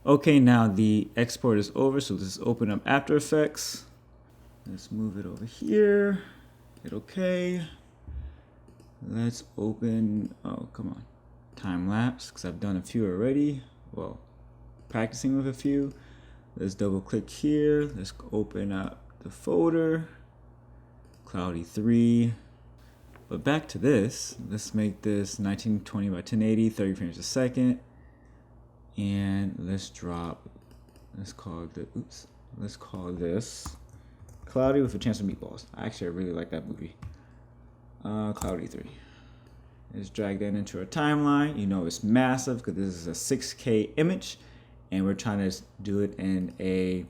Okay, now the export is over, so let's open up After Effects. Let's move it over here. Hit OK. Let's open, oh, come on, time lapse, because I've done a few already. Well, practicing with a few. Let's double click here. Let's open up the folder, Cloudy 3. But back to this, let's make this 1920 by 1080, 30 frames a second. And let's drop, let's call this Cloudy with a Chance of Meatballs. Actually, I really like that movie. Cloudy 3. Let's drag that into our timeline. You know it's massive because this is a 6K image, and we're trying to do it in a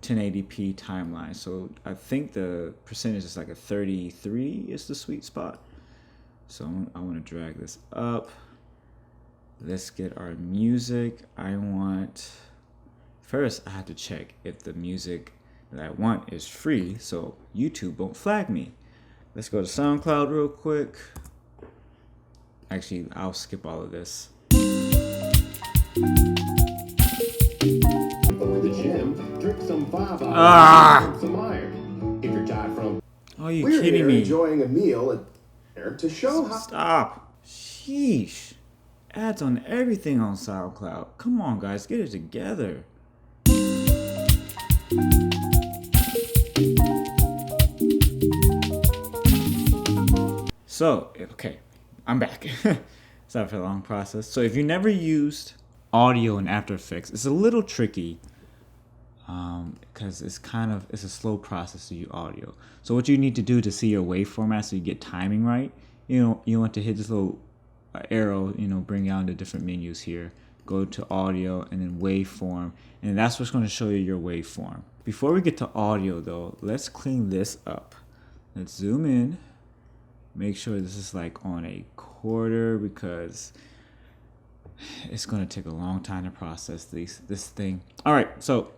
1080p timeline. So I think the percentage is like a 33 is the sweet spot. So I want to drag this up. Let's get our music. First I have to check if the music that I want is free so YouTube won't flag me. Let's go to SoundCloud real quick. Actually, I'll skip all of this. The gym, drink some 5-hour and some iron. If you're tired from, are you kidding me? Enjoying a meal to show how. Stop. Sheesh. Ads on everything on SoundCloud. Come on, guys, get it together. So, okay, I'm back. Sorry for the long process. So if you never used audio in After Effects, it's a little tricky because it's a slow process to use audio. So what you need to do to see your waveformat so you get timing right, you want to hit this little arrow, bring you out into different menus here. Go to audio and then waveform, and that's what's going to show you your waveform. Before we get to audio though, let's clean this up. Let's zoom in. Make sure this is like on a quarter because it's going to take a long time to process this thing. All right, so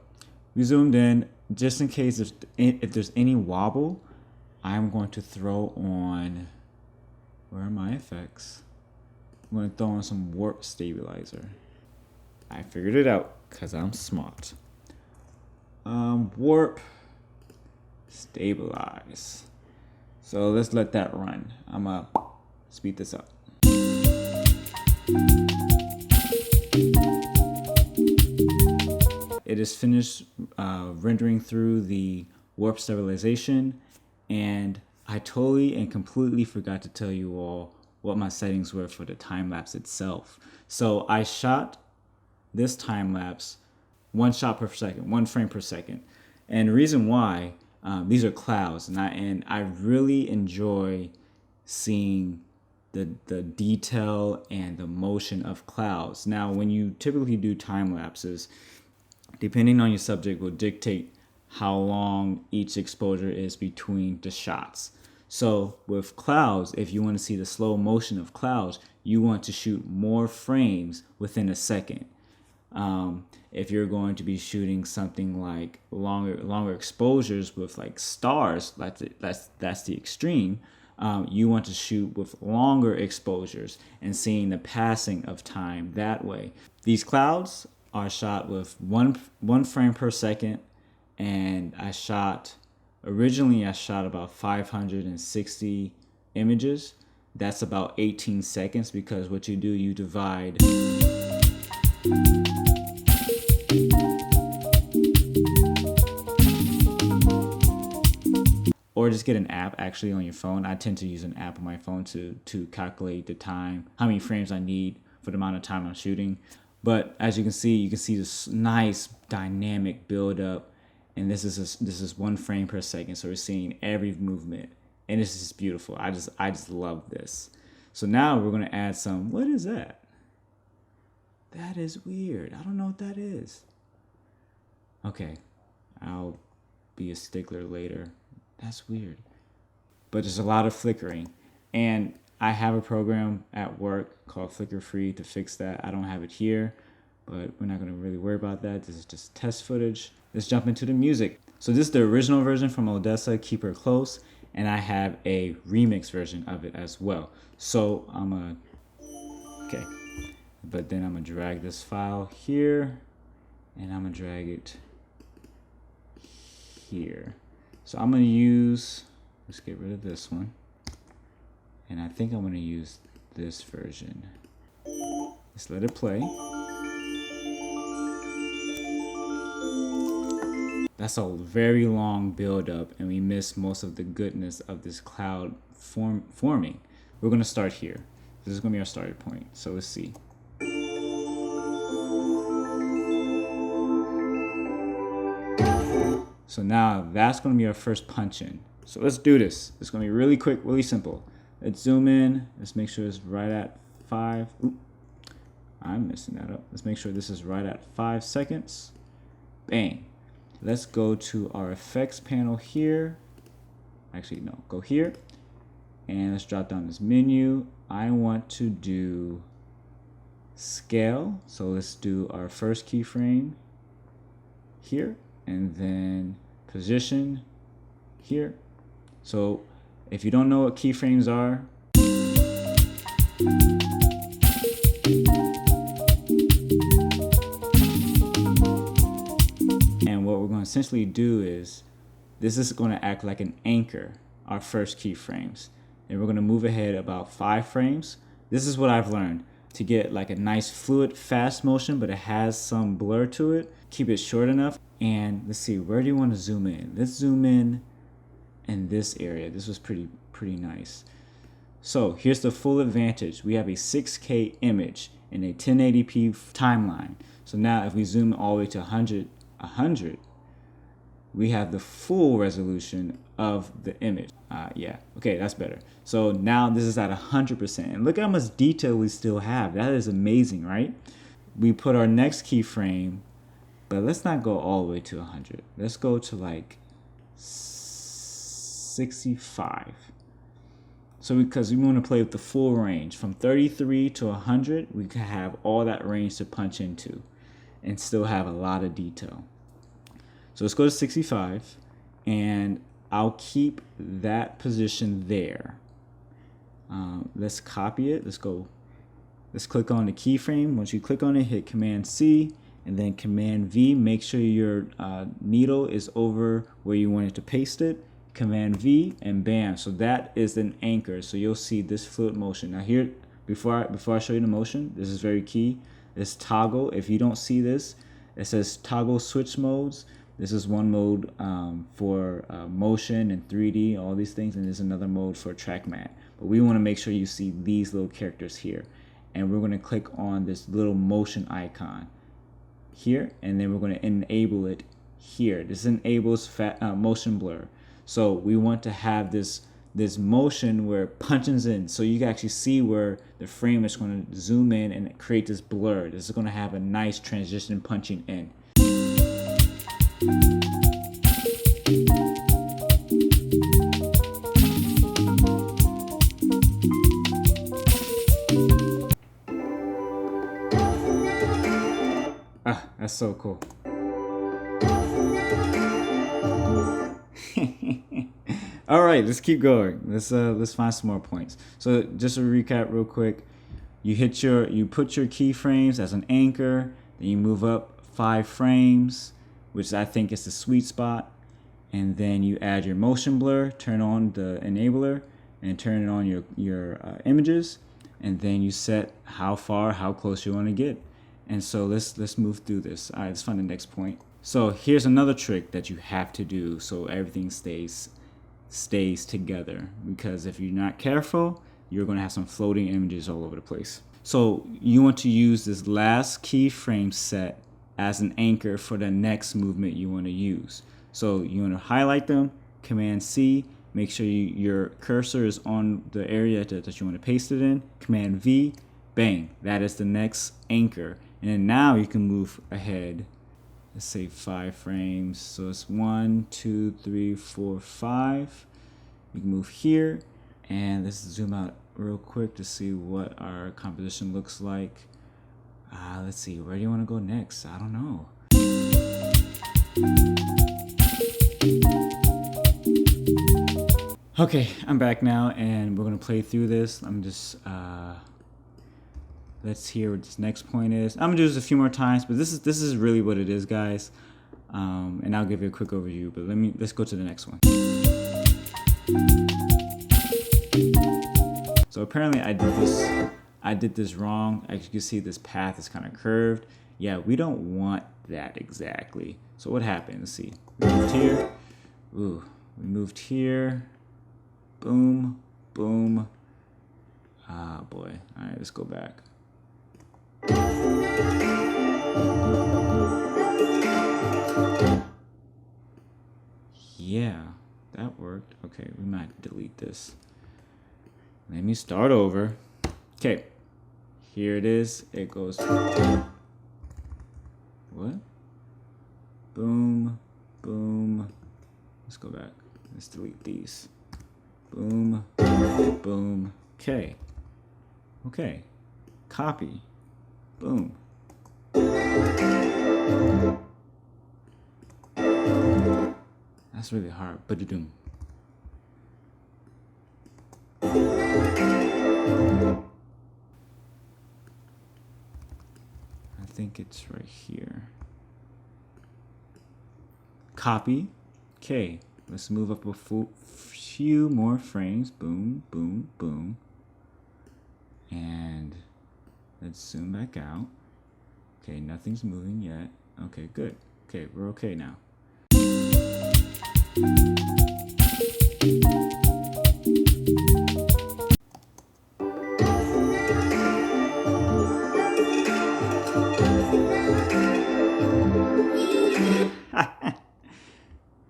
we zoomed in. Just in case if there's any wobble, I'm going to throw on, where are my effects? I'm going to throw on some warp stabilizer. I figured it out because I'm smart. Warp stabilize. So let's let that run. I'm gonna speed this up. It is finished rendering through the warp stabilization, and I totally and completely forgot to tell you all what my settings were for the time lapse itself. So I shot this time lapse 1 shot per second, 1 frame per second, and the reason why. These are clouds, and I really enjoy seeing the detail and the motion of clouds. Now, when you typically do time lapses, depending on your subject will dictate how long each exposure is between the shots. So with clouds, if you want to see the slow motion of clouds, you want to shoot more frames within a second. If you're going to be shooting something like longer exposures with like stars, that's the extreme. You want to shoot with longer exposures and seeing the passing of time that way. These clouds are shot with one frame per second, and originally I shot about 560 images. That's about 18 seconds because what you do, you divide. Or just get an app actually on your phone. I tend to use an app on my phone to calculate the time, how many frames I need for the amount of time I'm shooting. But as you can see this nice dynamic build up, and this is 1 frame per second. So we're seeing every movement, and this is beautiful. I just love this. So now we're gonna add some. What is that? That is weird. I don't know what that is. Okay, I'll be a stickler later. That's weird. But there's a lot of flickering. And I have a program at work called Flicker Free to fix that. I don't have it here, but we're not going to really worry about that. This is just test footage. Let's jump into the music. So this is the original version from Odessa, Keep Her Close, and I have a remix version of it as well. So okay. But then I'm gonna drag this file here, and I'm gonna drag it here. So I'm gonna use, let's get rid of this one. And I think I'm gonna use this version. Let's let it play. That's a very long build up, and we miss most of the goodness of this cloud forming. We're gonna start here. This is gonna be our starting point. So let's see. So now that's gonna be our first punch in. So let's do this. It's gonna be really quick, really simple. Let's zoom in. Let's make sure it's right at 5. Oop, I'm messing that up. Let's make sure this is right at 5 seconds. Bang. Let's go to our effects panel here. Actually, no, go here. And let's drop down this menu. I want to do scale. So let's do our first keyframe here, and then position here. So if you don't know what keyframes are, and what we're going to essentially do is, this is going to act like an anchor, our first keyframes. And we're going to move ahead about 5 frames. This is what I've learned. To get like a nice fluid, fast motion, but it has some blur to it, keep it short enough. And let's see, where do you want to zoom in? Let's zoom in this area. This was pretty nice. So here's the full advantage. We have a 6K image in a 1080p timeline. So now if we zoom all the way to 100, we have the full resolution of the image. Yeah, okay, that's better. So now this is at 100%. And look how much detail we still have. That is amazing, right? We put our next keyframe, but let's not go all the way to 100. Let's go to like 65. So because we want to play with the full range. From 33 to 100, we can have all that range to punch into and still have a lot of detail. So let's go to 65, and I'll keep that position there. Let's copy it. Let's click on the keyframe. Once you click on it, hit Command C and then Command V. Make sure your needle is over where you want it to paste it. Command V, and bam. So that is an anchor. So you'll see this fluid motion. Now here, before I show you the motion, this is very key. This toggle. If you don't see this, it says toggle switch modes. This is one mode for motion and 3D, all these things, and there's another mode for track mat. But we want to make sure you see these little characters here. And we're going to click on this little motion icon here, and then we're going to enable it here. This enables motion blur. So we want to have this motion where it punches in, so you can actually see where the frame is going to zoom in and create this blur. This is going to have a nice transition punching in. That's so cool. All right, let's keep going. Let's find some more points. So just to recap real quick, you put your keyframes as an anchor, then you move up 5 frames, which I think is the sweet spot, and then you add your motion blur, turn on the enabler, and turn on your images, and then you set how close you want to get. And so let's move through this. All right, let's find the next point. So here's another trick that you have to do so everything stays together, because if you're not careful, you're going to have some floating images all over the place. So you want to use this last keyframe set as an anchor for the next movement you want to use. So you want to highlight them, Command C, make sure your cursor is on the area that you want to paste it in, Command V, bang, that is the next anchor. And then now you can move ahead. Let's say 5 frames. So it's 1, 2, 3, 4, 5. You can move here, and let's zoom out real quick to see what our composition looks like. Let's see, where do you want to go next? I don't know. Okay, I'm back now, and we're gonna play through this. I'm just Let's hear what this next point is. I'm gonna do this a few more times, but this is really what it is, guys. And I'll give you a quick overview. But let's go to the next one. So apparently I did this wrong. As you can see, this path is kind of curved. Yeah, we don't want that exactly. So what happened? Let's see. We moved here. Ooh, we moved here. Boom, boom. Ah, boy. All right, let's go back. Yeah, that worked. Okay, we might delete this. Let me start over. Okay, here it is. It goes. What? Boom, boom. Let's go back. Let's delete these. Boom, boom. Okay. Okay. Copy. Boom. That's really hard. Ba-da-doom. I think it's right here. Copy. Okay. Let's move up a few more frames. Boom, boom, boom. And let's zoom back out. Okay, nothing's moving yet. Okay, good. Okay, we're okay now.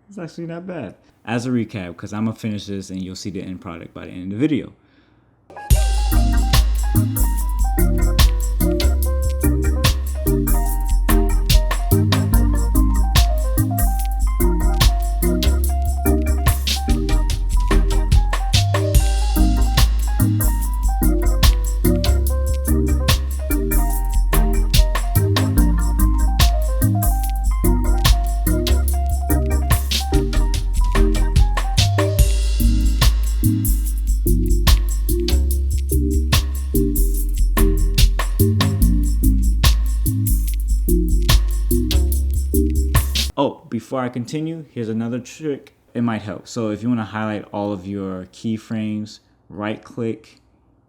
It's actually not bad. As a recap, because I'm gonna finish this and you'll see the end product by the end of the video. Oh, before I continue, here's another trick. It might help. So if you want to highlight all of your keyframes, right click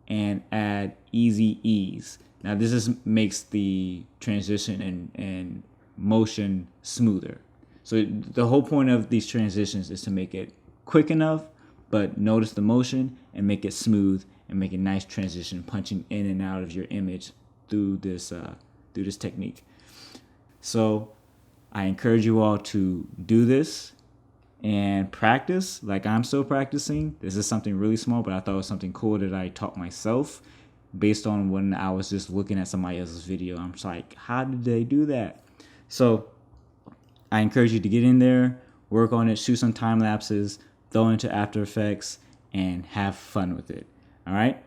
and add easy ease. Now this makes the transition and motion smoother. So the whole point of these transitions is to make it quick enough, but notice the motion and make it smooth and make a nice transition punching in and out of your image through this technique. So I encourage you all to do this and practice like I'm still practicing. This is something really small, but I thought it was something cool that I taught myself based on when I was just looking at somebody else's video. I'm just like, how did they do that? So I encourage you to get in there, work on it, shoot some time lapses, throw into After Effects, and have fun with it. All right?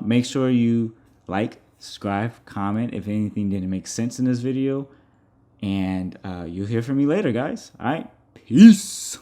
Make sure you like, subscribe, comment if anything didn't make sense in this video. And you'll hear from me later, guys. All right? Peace.